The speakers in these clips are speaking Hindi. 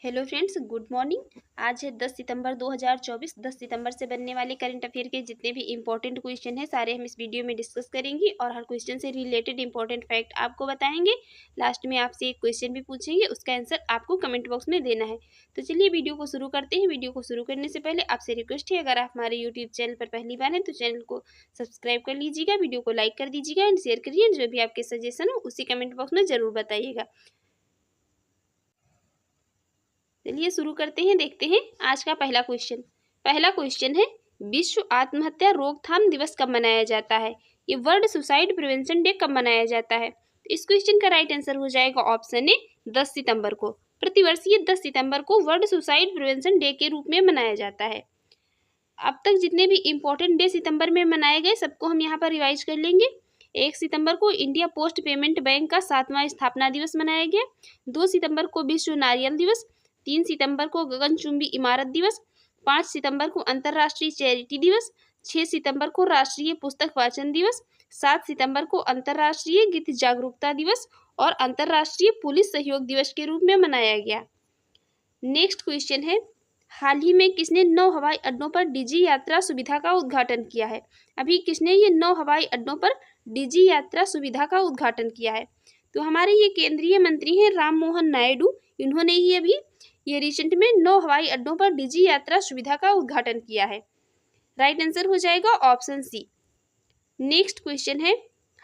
Hello friends, good morning. आज है 10 सितंबर 2024। 10 सितंबर से बनने वाले करंट अफेयर के जितने भी इंपॉर्टेंट क्वेश्चन हैं सारे हम इस वीडियो में डिस्कस करेंगे और हर क्वेश्चन से रिलेटेड इंपॉर्टेंट फैक्ट आपको बताएंगे। लास्ट में आपसे एक क्वेश्चन भी पूछेंगे, उसका आंसर आपको कमेंट बॉक्स में देना है। तो चलिए वीडियो को शुरू करते हैं। वीडियो को शुरू करने से पहले आपसे रिक्वेस्ट है, अगर आप हमारे यूट्यूब चैनल पर पहली बार हैं तो चैनल को सब्सक्राइब कर लीजिएगा, वीडियो को लाइक कर दीजिएगा एंड शेयर करिए। जो भी आपके सजेशन हो उसी कमेंट बॉक्स में जरूर बताइएगा। चलिए शुरू करते हैं, देखते हैं आज का पहला क्वेश्चन। पहला क्वेश्चन है, विश्व आत्महत्या रोकथाम दिवस कब मनाया जाता है? ये वर्ल्ड सुसाइड प्रिवेंशन डे कब मनाया जाता है? इस क्वेश्चन का राइट आंसर हो जाएगा ऑप्शन ए 10 सितंबर को। प्रतिवर्ष ये 10 सितंबर को वर्ल्ड सुसाइड प्रिवेंशन डे के रूप में मनाया जाता है। अब तक जितने भी इंपॉर्टेंट डे सितंबर में मनाए गए सबको हम यहाँ पर रिवाइज कर लेंगे। 1 सितंबर को इंडिया पोस्ट पेमेंट बैंक का 7वां स्थापना दिवस मनाया गया। 2 सितंबर को विश्व नारियल दिवस। 3 सितंबर को गगनचुंबी इमारत दिवस। 5 सितंबर को अंतर्राष्ट्रीय चैरिटी दिवस। 6 सितंबर को राष्ट्रीय पुस्तक वाचन दिवस। 7 सितंबर को अंतर्राष्ट्रीय गीत जागरूकता दिवस और अंतर्राष्ट्रीय पुलिस सहयोग दिवस के रूप में मनाया गया। नेक्स्ट क्वेश्चन है, हाल ही में किसने 9 हवाई अड्डों पर डिजी यात्रा सुविधा का उद्घाटन किया है? अभी किसने ये 9 हवाई अड्डों पर डिजी यात्रा सुविधा का उद्घाटन किया है? तो हमारे ये केंद्रीय मंत्री हैं राम मोहन नायडू। इन्होंने ही अभी ये रिसेंट में 9 हवाई अड्डों पर डिजी यात्रा सुविधा का उद्घाटन किया है। राइट आंसर हो जाएगा ऑप्शन सी। नेक्स्ट क्वेश्चन है,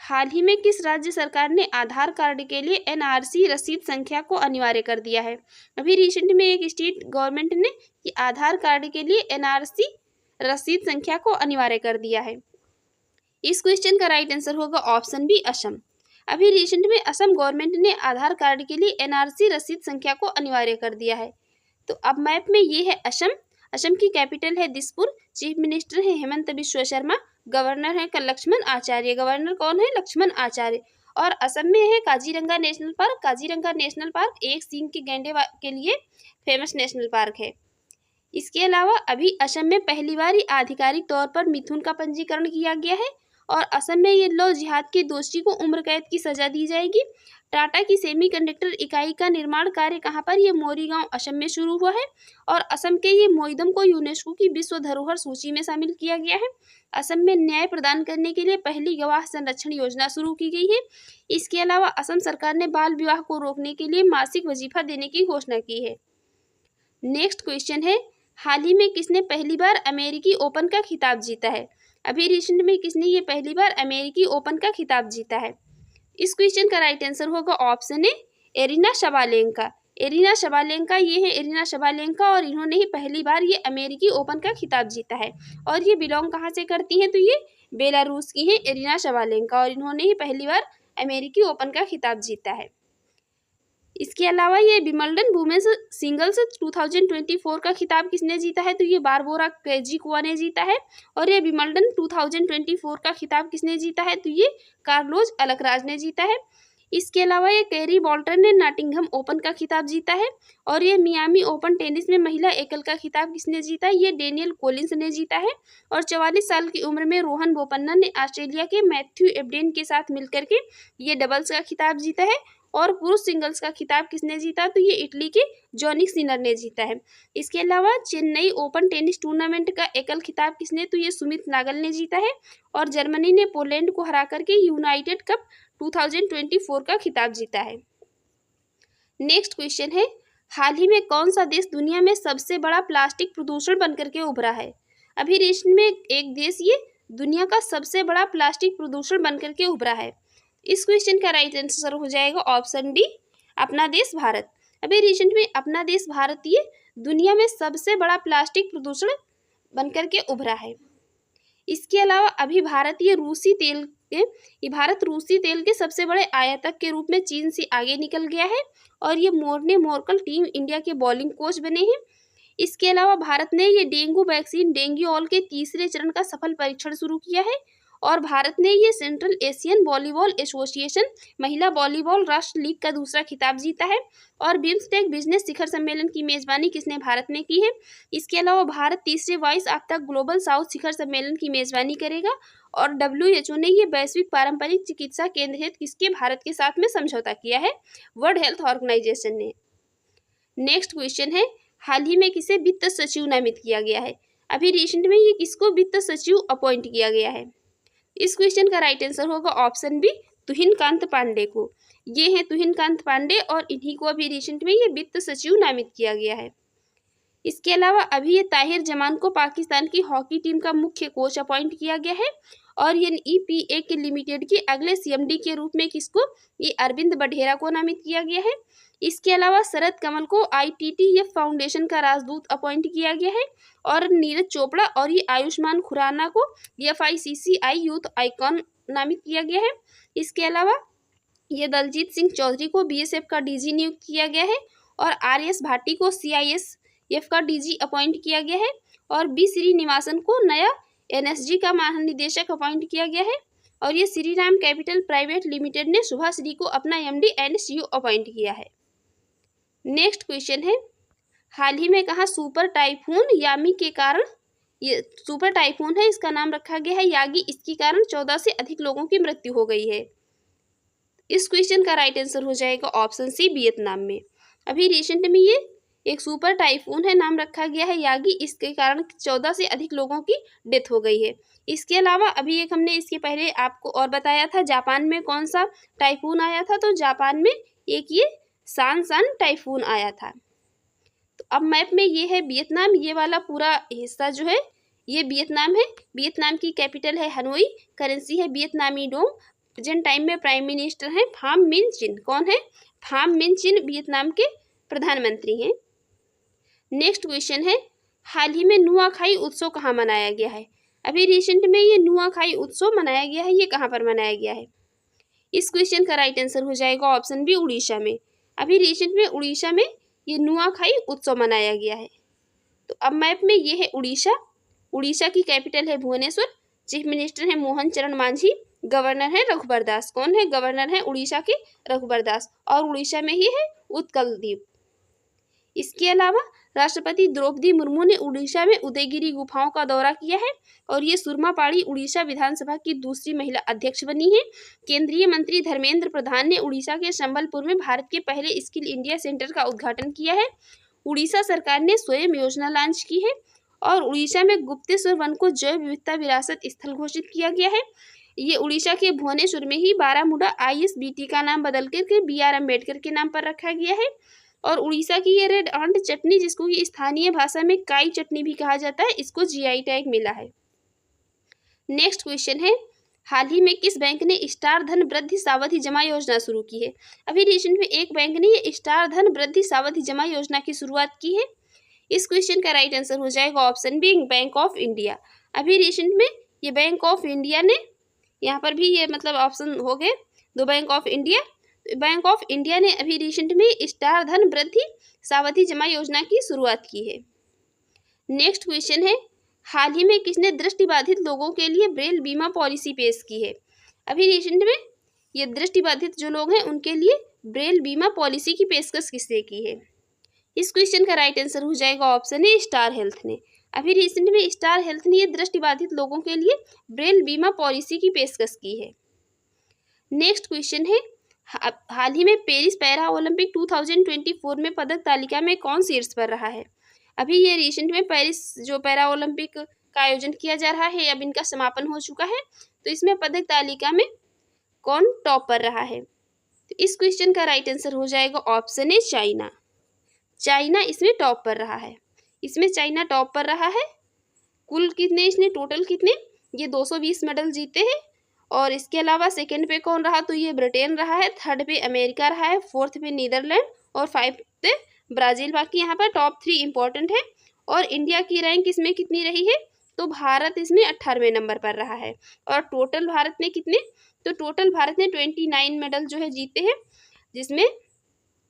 हाल ही में किस राज्य सरकार ने आधार कार्ड के लिए एनआरसी रसीद संख्या को अनिवार्य कर दिया है? अभी रिसेंट में एक स्टेट गवर्नमेंट ने कि आधार कार्ड के लिए एनआरसी रसीद संख्या को अनिवार्य कर दिया है। इस क्वेश्चन का राइट आंसर होगा ऑप्शन बी असम। अभी रिसेंट में असम गवर्नमेंट ने आधार कार्ड के लिए एनआरसी रसीद संख्या को अनिवार्य कर दिया है। तो अब मैप में ये है असम। असम की कैपिटल है दिसपुर। चीफ मिनिस्टर है हेमंत बिश्व शर्मा। गवर्नर है लक्ष्मण आचार्य। गवर्नर कौन है? लक्ष्मण आचार्य। और असम में है Kaziranga national park. Kaziranga national park एक सींग के गैंडे के लिए फेमस नेशनल पार्क है। इसके अलावा अभी असम में पहली बार आधिकारिक तौर पर मिथुन का पंजीकरण किया गया है और असम में ये लव जिहाद के दोषी को उम्र कैद की सजा दी जाएगी। टाटा की सेमीकंडक्टर इकाई का निर्माण कार्य कहाँ पर? ये मोरीगांव असम में शुरू हुआ है और असम के ये मोईदम को यूनेस्को की विश्व धरोहर सूची में शामिल किया गया है। असम में न्याय प्रदान करने के लिए पहली गवाह संरक्षण योजना शुरू की गई है। इसके अलावा असम सरकार ने बाल विवाह को रोकने के लिए मासिक वजीफा देने की घोषणा की है। नेक्स्ट क्वेश्चन है, हाल ही में किसने पहली बार अमेरिकी ओपन का खिताब जीता है? अभी रिसेंट में किसने ये पहली बार अमेरिकी ओपन का खिताब जीता है? इस क्वेश्चन का राइट आंसर होगा ऑप्शन ए एरिना शबालेंका। एरिना शबालेंका ये है एरिना शबालेंका और इन्होंने ही पहली बार ये अमेरिकी ओपन का खिताब जीता है। और ये बिलोंग कहाँ से करती हैं? तो ये बेलारूस की हैं एरिना शबालेंका और इन्होंने ही पहली बार अमेरिकी ओपन का खिताब जीता है। इसके अलावा ये विंबलडन वुमेन्स सिंगल्स 2024 का खिताब किसने जीता है? तो ये बारबोरा क्रेजिकोवा ने जीता है। और ये विंबलडन 2024 का खिताब किसने जीता है? तो ये कार्लोस अलकराज ने जीता है। इसके अलावा ये कैरी बॉल्टर ने नॉटिंघम ओपन का खिताब जीता है। और ये मियामी ओपन टेनिस में महिला एकल का खिताब किसने जीता है? ये डेनियल कोलिंस ने जीता है। और 44 साल की उम्र में रोहन बोपन्ना ने ऑस्ट्रेलिया के मैथ्यू एबडेन के साथ मिलकर के ये डबल्स का खिताब जीता है। और पुरुष सिंगल्स का खिताब किसने जीता? तो ये इटली के जॉनिक सिनर ने जीता है। इसके अलावा चेन्नई ओपन टेनिस टूर्नामेंट का एकल खिताब किसने? तो ये सुमित नागल ने जीता है। और जर्मनी ने पोलैंड को हरा करके यूनाइटेड कप 2024 का खिताब जीता है। नेक्स्ट क्वेश्चन है, हाल ही में कौन सा देश दुनिया में सबसे बड़ा प्लास्टिक प्रदूषण बनकर के उभरा है? अभी रिसेंट में एक देश ये दुनिया का सबसे बड़ा प्लास्टिक प्रदूषण बनकर के उभरा है। इस क्वेश्चन का राइट आंसर हो जाएगा ऑप्शन डी अपना देश भारत। अभी रिसेंट में अपना देश भारत ये दुनिया में सबसे बड़ा प्लास्टिक प्रदूषण बनकर के उभरा है। इसके अलावा अभी भारत रूसी तेल के सबसे बड़े आयातक के रूप में चीन से आगे निकल गया है और ये मोर्ने मोरकल टीम इंडिया के बॉलिंग कोच बने हैं। इसके अलावा भारत ने ये डेंगू वैक्सीन डेंग्यूऑल के तीसरे चरण का सफल परीक्षण शुरू किया है। और भारत ने ये सेंट्रल एशियन वॉलीबॉल एसोसिएशन महिला वॉलीबॉल राष्ट्र लीग का दूसरा खिताब जीता है। और बिम्स्टेक बिजनेस शिखर सम्मेलन की मेजबानी किसने? भारत ने की है। इसके अलावा भारत तीसरे 22 आपदा ग्लोबल साउथ शिखर सम्मेलन की मेजबानी करेगा। और WHO ने ये वैश्विक पारंपरिक चिकित्सा केंद्र हेतु किसके? भारत के साथ में समझौता किया है, वर्ल्ड हेल्थ ऑर्गेनाइजेशन ने। नेक्स्ट क्वेश्चन है, हाल ही में किसे वित्त सचिव नामित किया गया है? अभी रिसेंट में ये किसको वित्त सचिव अपॉइंट किया गया है? इस क्वेश्चन का राइट आंसर होगा ऑप्शन बी, तुहिनकांत पांडे को। ये हैं तुहिनकांत पांडे और इन्हीं को अभी रिसेंट में ये वित्त सचिव नामित किया गया है। इसके अलावा अभी ये ताहिर जमान को पाकिस्तान की हॉकी टीम का मुख्य कोच अपॉइंट किया गया है और ये NEPA के लिमिटेड के अगले CMD के रूप में किसको, ये अरविंद बढेरा को नामित किया गया है। इसके अलावा शरद कमल को ITTF फाउंडेशन का राजदूत अपॉइंट किया गया है और नीरज चोपड़ा और ये आयुष्मान खुराना को FICCI यूथ आइकॉन नामित किया गया है। इसके अलावा ये दलजीत सिंह चौधरी को BSF का DG नियुक्त किया गया है और RS भाटी को CISF का DG अपॉइंट किया गया है और B श्रीनिवासन को नया NSG का महानिदेशक अपॉइंट किया गया है और ये Shri Ram capital private limited ने शुभाश्री को अपना MD एंड CEO अपॉइंट किया है। नेक्स्ट क्वेश्चन है, हाल ही में कहा सुपर टाइफून यामी के कारण, ये सुपर टाइफून है, इसका नाम रखा गया है यागी, इसके कारण 14 से अधिक लोगों की मृत्यु हो गई है। इस क्वेश्चन का राइट आंसर हो जाएगा ऑप्शन सी, वियतनाम में। अभी रिसेंट में ये एक सुपर टाइफून है, नाम रखा गया है यागी, इसके कारण 14 से अधिक लोगों की डेथ हो गई है। इसके अलावा अभी एक हमने इसके पहले आपको और बताया था, जापान में कौन सा टाइफून आया था, तो जापान में एक ये सान टाइफून आया था। तो अब मैप में ये है वियतनाम, ये वाला पूरा हिस्सा जो है ये वियतनाम है। वियतनाम की कैपिटल है हनोई, करेंसी है वियतनामी डोंग, प्रेजेंट टाइम में प्राइम मिनिस्टर हैं फाम मिन चिन। कौन है? फाम मिन चिन वियतनाम के प्रधानमंत्री हैं। नेक्स्ट क्वेश्चन है, हाल ही में नुआखाई उत्सव कहाँ मनाया गया है? अभी रिसेंट में ये नुआखाई उत्सव मनाया गया है, ये कहाँ पर मनाया गया है? इस क्वेश्चन का राइट आंसर हो जाएगा ऑप्शन बी, उड़ीसा में। अभी रिसेंट में उड़ीसा में ये नुआखाई उत्सव मनाया गया है। तो अब मैप में ये है उड़ीसा, उड़ीसा की कैपिटल है भुवनेश्वर, चीफ मिनिस्टर है मोहन चरण मांझी, गवर्नर है रघुबर दास। कौन है? गवर्नर है उड़ीसा के रघुबर दास और उड़ीसा में ही है उत्कल द्वीप। इसके अलावा राष्ट्रपति द्रौपदी मुर्मू ने उड़ीसा में उदयगिरी गुफाओं का दौरा किया है और ये सुरमा पाड़ी उड़ीसा विधानसभा की दूसरी महिला अध्यक्ष बनी है। केंद्रीय मंत्री धर्मेंद्र प्रधान ने उड़ीसा के संबलपुर में भारत के पहले स्किल इंडिया सेंटर का उद्घाटन किया है। उड़ीसा सरकार ने स्वयं योजना लॉन्च की है और उड़ीसा में गुप्तेश्वर वन को जैव विविधता विरासत स्थल घोषित किया गया है। ये उड़ीसा के भुवनेश्वर में ही बारामूडा ISBT का नाम बदल करके BR अम्बेडकर के नाम पर रखा गया है और उड़ीसा की ये रेड आंट चटनी, जिसको कि स्थानीय भाषा में काई चटनी भी कहा जाता है, इसको GI टैग मिला है। नेक्स्ट क्वेश्चन है, हाल ही में किस बैंक ने स्टार धन वृद्धि सावधि जमा योजना शुरू की है? अभी रिसेंट में एक बैंक ने ये स्टार धन वृद्धि सावधि जमा योजना की शुरुआत की है। इस क्वेश्चन का राइट आंसर हो जाएगा option B, bank of India. अभी रिसेंट में ये बैंक ऑफ इंडिया ने, यहाँ पर भी ये मतलब ऑप्शन हो गए दो, bank of India. Bank of India ने अभी रिसेंट में स्टार धन वृद्धि सावधि जमा योजना की शुरुआत की है। नेक्स्ट क्वेश्चन है, हाल ही में किसने दृष्टिबाधित लोगों के लिए ब्रेल बीमा पॉलिसी पेश की है? अभी रिसेंट में ये दृष्टिबाधित जो लोग हैं उनके लिए ब्रेल बीमा पॉलिसी की पेशकश किसने की है? इस क्वेश्चन का राइट आंसर हो जाएगा ऑप्शन ए, स्टार हेल्थ ने। अभी रिसेंट में स्टार हेल्थ ने ये दृष्टिबाधित लोगों के लिए ब्रेल बीमा पॉलिसी की पेशकश की है। नेक्स्ट क्वेश्चन है, हाल ही में पेरिस पैरा ओलंपिक 2024 में पदक तालिका में कौन शीर्ष पर रहा है? अभी ये रिसेंट में पेरिस जो पैरा ओलंपिक का आयोजन किया जा रहा है, अब इनका समापन हो चुका है, तो इसमें पदक तालिका में कौन टॉप पर रहा है? तो इस क्वेश्चन का राइट आंसर हो जाएगा ऑप्शन ए, चाइना। चाइना इसमें टॉप पर रहा है। इसमें चाइना टॉप पर रहा है। कुल कितने, इसने टोटल कितने, ये 220 मेडल जीते हैं। और इसके अलावा सेकंड पे कौन रहा? तो ये ब्रिटेन रहा है, थर्ड पे अमेरिका रहा है, फोर्थ पे नीदरलैंड और फाइव पे ब्राज़ील। बाकी यहाँ पर टॉप 3 इंपॉर्टेंट है। और इंडिया की रैंक इसमें कितनी रही है? तो भारत इसमें 18वें नंबर पर रहा है। और टोटल भारत ने कितने, तो टोटल भारत ने 29 मेडल जो है जीते हैं, जिसमें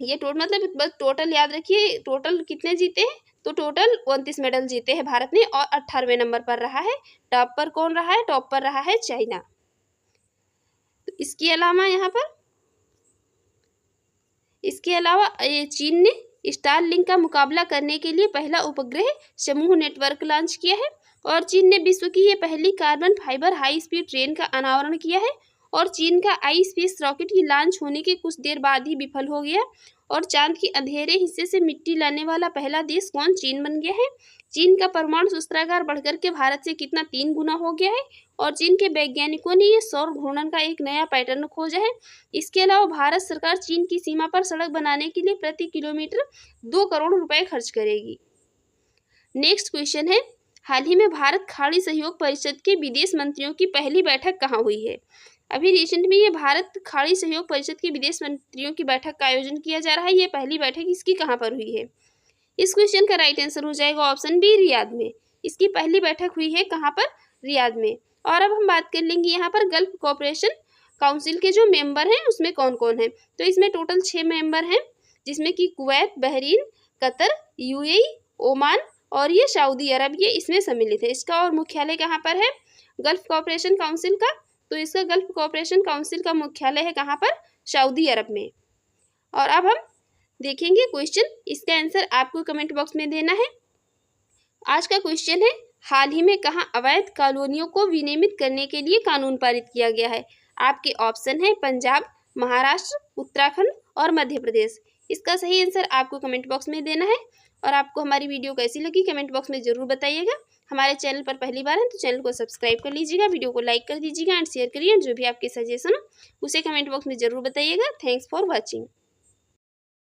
ये मतलब बस टोटल याद रखिए, टोटल कितने जीते हैं? तो टोटल 29 मेडल जीते हैं भारत ने और 18वें नंबर पर रहा है। टॉप पर कौन रहा है? टॉप पर रहा है चाइना। इसके अलावा ये चीन ने स्टारलिंक का मुकाबला करने के लिए पहला उपग्रह समूह नेटवर्क लॉन्च किया है और चीन ने विश्व की ये पहली carbon fibre high speed train का अनावरण किया है। और चीन का आई स्पेस रॉकेट की लॉन्च होने के कुछ देर बाद ही विफल हो गया और चांद के अंधेरे हिस्से से मिट्टी लाने वाला पहला देश कौन? चीन बन गया है। चीन का परमाणु शस्त्रागार बढ़कर के भारत से कितना? 3 गुना हो गया है। और चीन के वैज्ञानिकों ने ये सौर घूर्णन का एक नया पैटर्न खोजा है। इसके अलावा भारत सरकार चीन की सीमा पर सड़क बनाने के लिए प्रति किलोमीटर 2 करोड़ रुपए खर्च करेगी। नेक्स्ट क्वेश्चन है, हाल ही में भारत खाड़ी सहयोग परिषद के विदेश मंत्रियों की पहली बैठक कहाँ हुई है? अभी रिसेंट में ये भारत खाड़ी सहयोग परिषद के विदेश मंत्रियों की बैठक का आयोजन किया जा रहा है। ये पहली बैठक इसकी कहाँ पर हुई है? इस क्वेश्चन का राइट आंसर हो जाएगा ऑप्शन बी, रियाद में। इसकी पहली बैठक हुई है कहाँ पर? रियाद में। और अब हम बात कर लेंगे यहाँ पर गल्फ कोऑपरेशन काउंसिल के जो मेंबर हैं उसमें कौन कौन है। तो इसमें टोटल 6 मेंबर हैं, जिसमें कि Kuwait, Bahrain, Qatar, UAE, Oman और ये सऊदी अरब ये इसमें सम्मिलित है। इसका और मुख्यालय कहाँ पर है? गल्फ कोऑपरेशन काउंसिल का। तो इसका गल्फ कोऑपरेशन काउंसिल का मुख्यालय है कहाँ पर? सऊदी अरब में। और अब हम देखेंगे क्वेश्चन, इसका आंसर आपको कमेंट बॉक्स में देना है। आज का क्वेश्चन है, हाल ही में कहाँ अवैध कॉलोनियों को विनियमित करने के लिए कानून पारित किया गया है? आपके ऑप्शन है पंजाब, महाराष्ट्र, उत्तराखंड और मध्य प्रदेश। इसका सही आंसर आपको कमेंट बॉक्स में देना है। और आपको हमारी वीडियो कैसी लगी कमेंट बॉक्स में ज़रूर बताइएगा। हमारे चैनल पर पहली बार है तो चैनल को सब्सक्राइब कर लीजिएगा, वीडियो को लाइक कर दीजिएगा एंड शेयर करिए। जो भी आपके सजेशन हो उसे कमेंट बॉक्स में ज़रूर बताइएगा। Thanks for watching.